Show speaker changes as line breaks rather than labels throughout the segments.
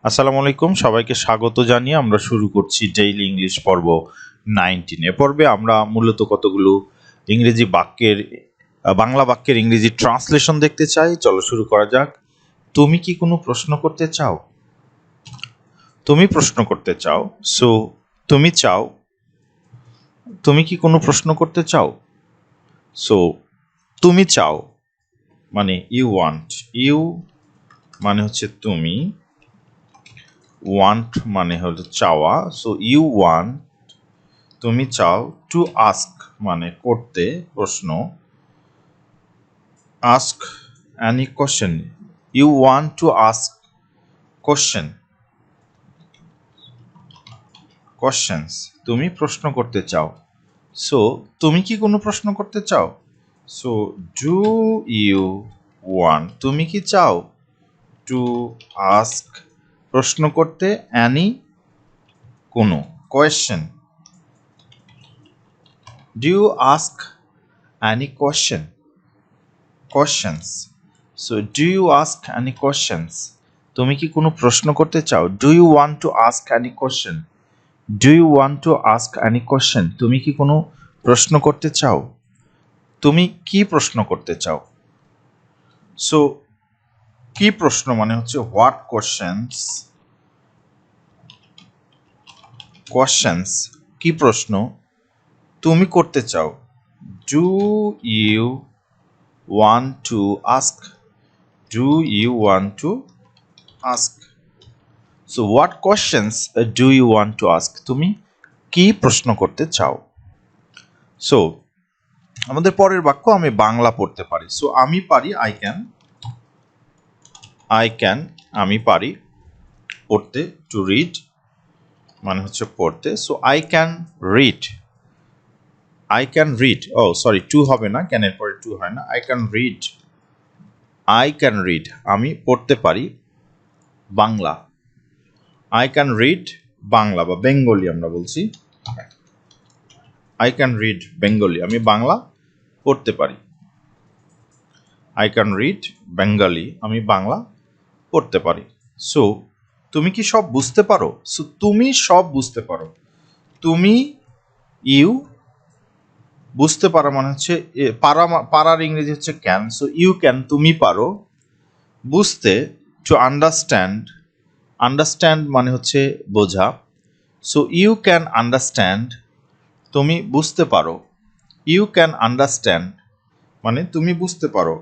আসসালামু আলাইকুম, সবাইকে স্বাগত জানিয়ে আমরা শুরু করছি ডেইলি ইংলিশ পর্ব 19। এ পর্বে আমরা মূলত কতগুলো ইংরেজি বাক্যের বাংলা বাক্যের ইংরেজি ট্রান্সলেশন দেখতে চাই। চলো শুরু করা যাক। তুমি কি কোনো প্রশ্ন করতে চাও? তুমি প্রশ্ন করতে চাও, সো তুমি চাও। তুমি কি কোনো প্রশ্ন করতে চাও? সো তুমি চাও মানে ইউ ওয়ান্ট। ইউ মানে হচ্ছে তুমি, ওয়ান্ট মানে হলো চাওয়া। সো ইউ ওয়ান্ট, তুমি চাও। টু আস্ক মানে করতে, প্রশ্ন। Ask any question, you want to ask question, questions. তুমি প্রশ্ন করতে চাও। সো তুমি কি কোনো প্রশ্ন করতে চাও? সো ডু ইউ ওয়ান্ট, তুমি কি চাও? টু আস্ক প্রশ্ন করতে, অ্যানি কোনো, question. Do you ask any question, questions. So do you ask any questions, তুমি কি কোনো প্রশ্ন করতে চাও? Do you want to ask any question, do you want to ask any question, তুমি কি কোনো প্রশ্ন করতে চাও? তুমি কি প্রশ্ন করতে চাও? সো কি প্রশ্ন মানে হচ্ছে হোয়াট কোয়েশ্চেন্স, কোয়েশ্চেন্স কি প্রশ্ন তুমি করতে চাও? Do you want to ask, do you want to ask. So what questions do you want to ask, তুমি কি প্রশ্ন করতে চাও? সো আমাদের পরের বাক্য, আমি বাংলা পড়তে পারি। সো আমি পারি, আই ক্যান, আই ক্যান আমি পারি পড়তে। টু রিড মানে হচ্ছে পড়তে। So I can read, I can read, oh sorry to হবে না, ক্যানের পরে টু হয় না। I can read, I can read আমি পড়তে পারি Bangla. I can read Bangla বা বেঙ্গলি আমরা বলছি। আই ক্যান রিড বেঙ্গলি, আমি বাংলা পড়তে পারি। আই ক্যান রিড বেঙ্গলি, আমি বাংলা পড়তে পারি। সো তুমি কি সব বুঝতে পারো? সো তুমি সব বুঝতে পারো। তুমি, ইউ, বুঝতে পারা মানে হচ্ছে পারার ইংরেজি হচ্ছে ক্যান। সো ইউ ক্যান, তুমি পারো। বুঝতে, টু আন্ডারস্ট্যান্ড, আন্ডারস্ট্যান্ড মানে হচ্ছে বোঝা। সো ইউ ক্যান আন্ডারস্ট্যান্ড, তুমি বুঝতে পারো। ইউ ক্যান আন্ডারস্ট্যান্ড মানে তুমি বুঝতে পারো,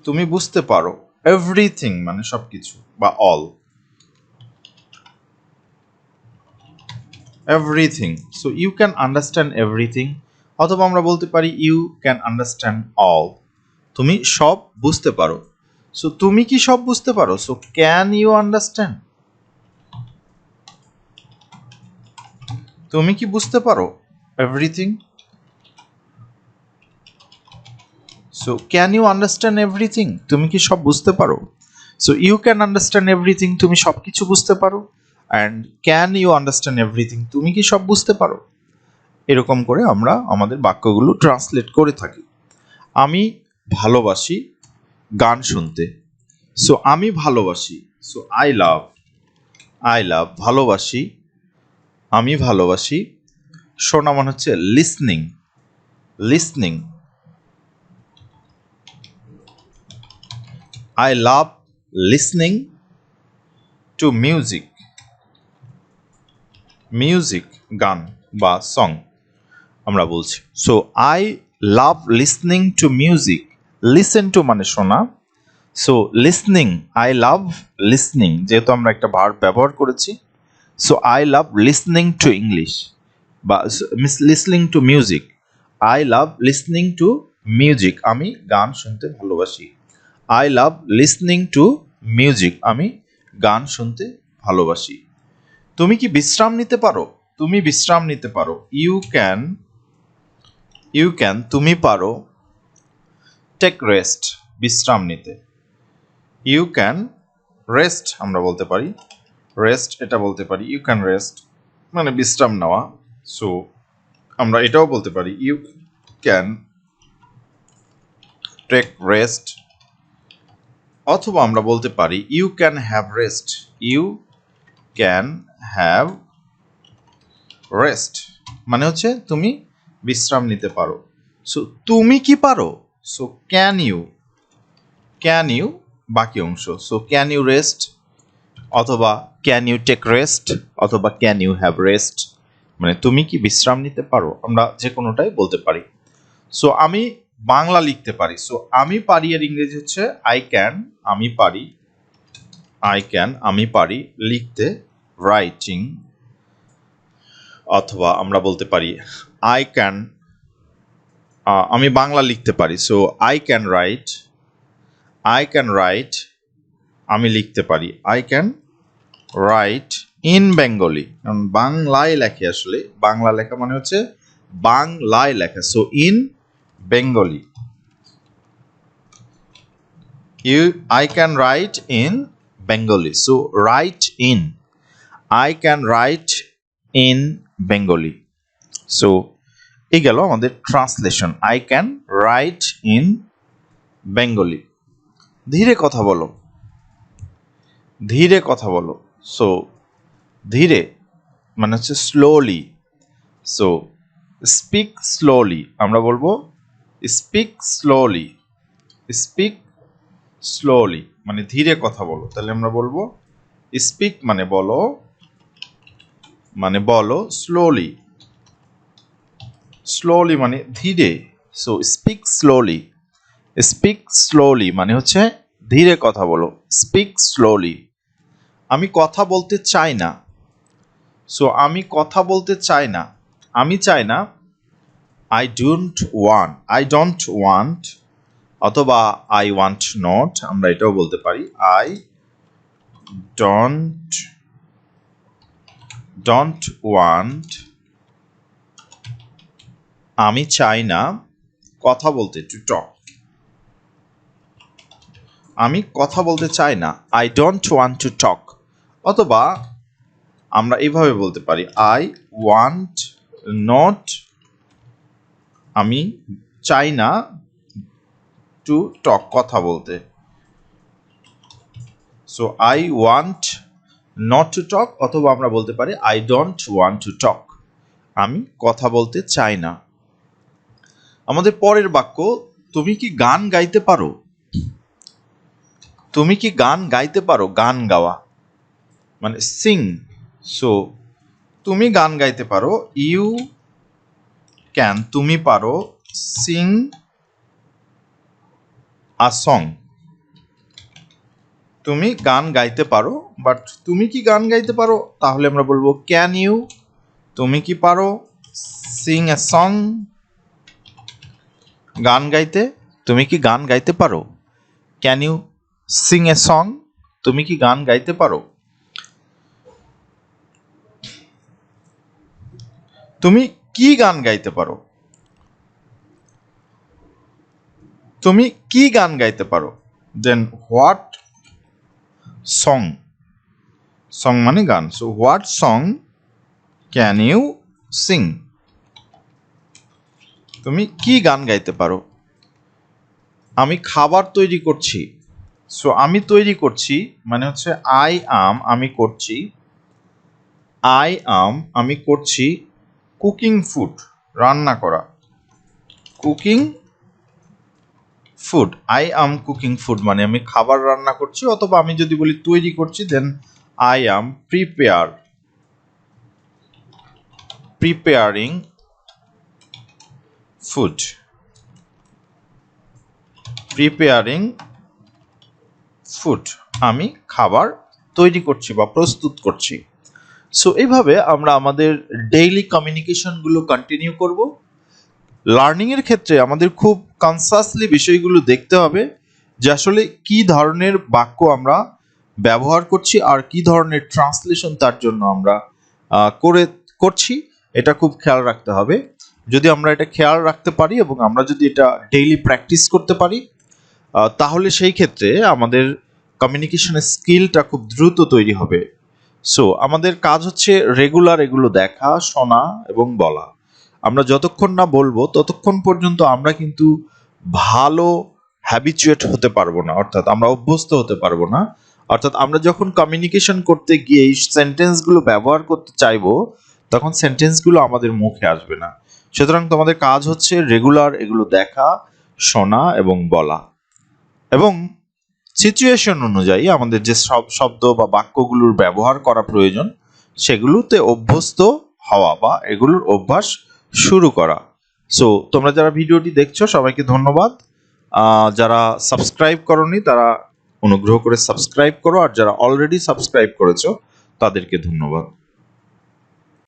তুমি বুঝতে পারো। এভরিথিং মানে সবকিছু বা all, everything. So you can understand everything, অথবা আমরা বলতে পারি ইউ ক্যান আন্ডারস্ট্যান্ড অল, তুমি সব বুঝতে পারো। সো তুমি কি সব বুঝতে পারো? সো ক্যান ইউ আন্ডারস্ট্যান্ড, তুমি কি বুঝতে পারো everything? So can you understand everything, তুমি কি সব বুঝতে পারো? So you can understand everything, তুমি সব কিছু বুঝতে পারো। And can you understand everything, তুমি কি সব বুঝতে পারো? এরকম করে আমরা আমাদের বাক্যগুলো ট্রান্সলেট করে থাকি। আমি ভালোবাসি গান শুনতে। সো আমি ভালোবাসি, so I love, I love ভালোবাসি, আমি ভালোবাসি। শোনা মানে হচ্ছে listening, listening. I love listening to music, music গান বা সং আমরা বলছি। So I love listening to music, listen to মানে শোনা। So listening, I love listening, যেহেতু আমরা একটা ভার্ব ব্যবহার করেছি। So I love listening to English বা listening to music. I love listening to music, আমি গান শুনতে ভালোবাসি। I love listening to music, আমি গান শুনতে ভালোবাসি। তুমি কি বিশ্রাম নিতে পারো? তুমি বিশ্রাম নিতে পারো। ইউ ক্যান, ইউ ক্যান তুমি পারো। টেক রেস্ট বিশ্রাম নিতে। ইউ ক্যান রেস্ট আমরা বলতে পারি, রেস্ট এটা বলতে পারি। ইউ ক্যান রেস্ট মানে বিশ্রাম নেওয়া। সো আমরা এটাও বলতে পারি ইউ ক্যান টেক রেস্ট অথবা আমরা বলতে পারি you can have rest, you can have rest মানে হচ্ছে তুমি বিশ্রাম নিতে পারো। সো তুমি কি পারো, সো ক্যান ইউ বাকি অংশ, সো ক্যান ইউ রেস্ট অথবা ক্যান ইউ টেক রেস্ট অথবা ক্যান ইউ হ্যাভ রেস্ট মানে তুমি কি বিশ্রাম নিতে পারো, আমরা যে কোনোটাই বলতে পারি। সো আমি বাংলা লিখতে পারি, সো আমি পারি এর ইংরেজি হচ্ছে আই ক্যান, আমি পারি, আই ক্যান আমি পারি লিখতে, রাইটিং, অথবা আমরা বলতে পারি আই ক্যান, আমি বাংলা লিখতে পারি, so I can write, I can write আমি লিখতে পারি, I can write in Bengali, কারণ বাংলায় লেখে, আসলে বাংলা লেখা মানে হচ্ছে বাংলায় লেখা, so in Bengali I can write in Bengali, so write in, I can write in Bengali, so এই গেল আমাদের translation, I can write in Bengali। ধীরে কথা বলো, ধীরে কথা বলো, সো ধীরে মানে হচ্ছে স্লোলি, সো স্পিক স্লোলি আমরা বলবো স্পিক স্লোলি, স্পিক স্লোলি মানে ধীরে কথা বলো, তাহলে আমরা বলবো স্পিক মানে বলো, স্লোলি, স্লোলি মানে ধীরে, so speak slowly, speak slowly মানে হচ্ছে ধীরে কথা বলো, স্পিক স্লোলি। আমি কথা বলতে চাই না, সো আমি কথা বলতে চাই না, আমি চাই না, আই ডোন্ট ওয়ান্ট অথবা আই ওয়ান্ট নট আমরা এটাও বলতে পারি, আই ডোন্ট ওয়ান্ট, আমি চাই না কথা বলতে, টু টক, আমি কথা বলতে চাই না, I don't want to talk, অথবা আমরা এইভাবে বলতে পারি আই ওয়ান্ট নট, আমি চাই না টু টক কথা বলতে, so I want not to talk, অথবা আমরা বলতে পারি I don't want to talk, আমি কথা বলতে চাই না। আমাদের পরের বাক্য, তুমি কি গান গাইতে পারো, তুমি কি গান গাইতে পারো, গান গাওয়া মানে সিং, সো তুমি গান গাইতে পারো, ইউ ক্যান তুমি পারো, সিং আ সং তুমি গান গাইতে পারো, বাট তুমি কি গান গাইতে পারো, তাহলে আমরা বলবো ক্যান ইউ, তুমি কি পারো সিং এ সং, গান গাইতে, তুমি কি গান গাইতে পারো, can you sing a song, তুমি কি গান গাইতে পারো। তুমি কি গান গাইতে পারো, তুমি কি গান গাইতে পারো, দেন হোয়াট সং, সং মানে গান, so what song can you sing, তুমি কি গান গাইতে পারো। আমি খাবার তৈরি করছি, সো আমি তৈরি করছি মানে হচ্ছে আই আম আমি করছি, আই আম আমি করছি কুকিং ফুড রান্না করা, cooking food, I am cooking food মানে আমি খাবার রান্না করছি, অথবা আমি যদি বলি তৈরি করছি then I am preparing food, preparing food আমি খাবার তৈরি করছি বা প্রস্তুত করছি। সো এইভাবে আমরা আমাদের ডেইলি কমিউনিকেশনগুলো কন্টিনিউ করব। লার্নিংয়ের ক্ষেত্রে আমাদের খুব কনসাসলি বিষয়গুলো দেখতে হবে যে আসলে কি ধরনের বাক্য আমরা ব্যবহার করছি আর কি ধরনের ট্রান্সলেশন তার জন্য আমরা করছি, এটা খুব খেয়াল রাখতে হবে। যদি আমরা এটা খেয়াল রাখতে পারি এবং আমরা যদি এটা ডেইলি প্র্যাকটিস করতে পারি, তাহলে সেই ক্ষেত্রে আমাদের কমিউনিকেশনের স্কিলটা খুব দ্রুত তৈরি হবে। সো আমাদের কাজ হচ্ছে রেগুলার এগুলো দেখা, শোনা এবং বলা। আমরা যতক্ষণ না বলবো ততক্ষণ পর্যন্ত আমরা কিন্তু ভালো হ্যাবিচুয়েট হতে পারবো না, অর্থাৎ আমরা অভ্যস্ত হতে পারবো না। অর্থাৎ আমরা যখন কমিউনিকেশন করতে গিয়ে এই সেন্টেন্সগুলো ব্যবহার করতে চাইবো, তখন সেন্টেন্সগুলো আমাদের মুখে আসবে না। সুতরাং তোমাদের কাজ হচ্ছে রেগুলার এগুলো দেখা, শোনা এবং বলা, এবং সিচুয়েশন অনুযায়ী আমাদের যে সব শব্দ বা বাক্যগুলোর ব্যবহার করা প্রয়োজন সেগুলোতে অভ্যস্ত হওয়া বা এগুলোর অভ্যাস শুরু করা। সো তোমরা যারা ভিডিওটি দেখছো সবাইকে ধন্যবাদ। যারা সাবস্ক্রাইব করনি তারা অনুগ্রহ করে সাবস্ক্রাইব করো, আর যারা অলরেডি সাবস্ক্রাইব করেছো তাদেরকে ধন্যবাদ।